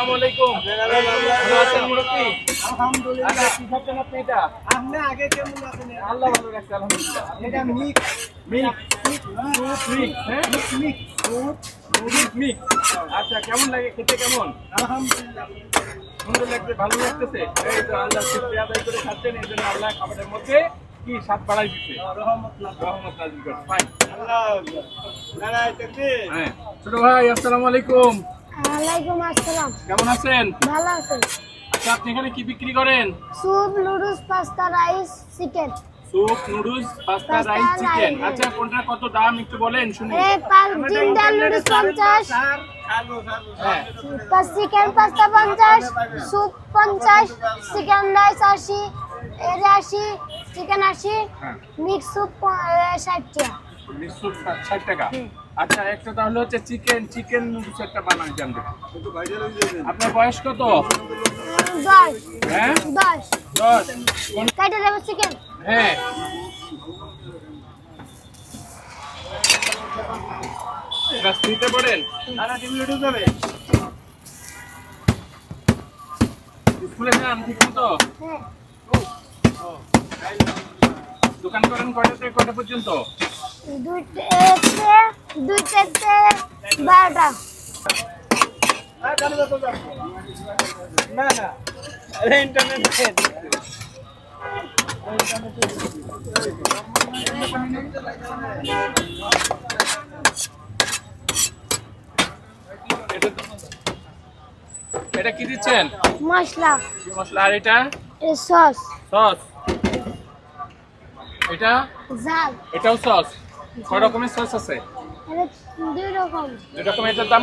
আসসালামু আলাইকুম। ভালো আছেন মুরব্বি? আলহামদুলিল্লাহ। আচ্ছা, কি খাচ্ছেন আপনি এটা? আপনি আগে কেমন আছেন? আল্লাহ ভালো রাখছে, আলহামদুলিল্লাহ। এটা মিক্স মিক্স, মিক্স, হ্যাঁ? মিক্স দুধ। মিক্স। আচ্ছা, কেমন লাগে খেতে, কেমন? আলহামদুলিল্লাহ। সুন্দর লাগছে, ভালো লাগতেছে। এই তো আল্লাহ শুকরিয়া আদায় করে খাচ্ছেন, এই জন্য আল্লাহ খাবারের মধ্যে কি স্বাদ বাড়াই দিচ্ছে। রহমত নাজিল করছে। ফাইন। হ্যাঁ। ছোট ভাই, আসসালামু আলাইকুম। ওয়ালাইকুম আসসালাম। কেমন আছেন? ভালো আছেন? আচ্ছা, আপনি এখানে কি বিক্রি করেন? Soup, noodles, pasta, rice, chicken. Soup, noodles, pasta, pasta, rice, chicken. Rice. আচ্ছা, কোনটা কত দাম একটু বলেন শুনি। তিন ডাল নুডলস 50, হ্যাঁ। Chicken pasta 50, soup 50, chicken rice 80, এর 80, চিকেন 80, হ্যাঁ। মিক্স স্যুপ 60 টাকা। মিক্স স্যুপ 60 টাকা। আচ্ছা, একটা তাহলে হচ্ছে চিকেন নুডলস একটা বানাই দেন। আপনার বয়স কত? 10, হ্যাঁ, 10 10। কাইটা দেবো চিকেন। হ্যাঁ, ক্লাস 3-তে পড়েন? স্কুলে যান ঠিক মতো? হ্যাঁ, দোকান করেন কয়টা থেকে কয়টা পর্যন্ত? দুইটাতে 12টা। না না, ইন্টারনেট এটা কি দিচ্ছেন? মশলা, কি মশলা? আর এটা সস, সস, এটা ঝাল, এটাও সস। কয় রকমের সস আছে? এটা 2 রকম। 2 রকমের। এটার দাম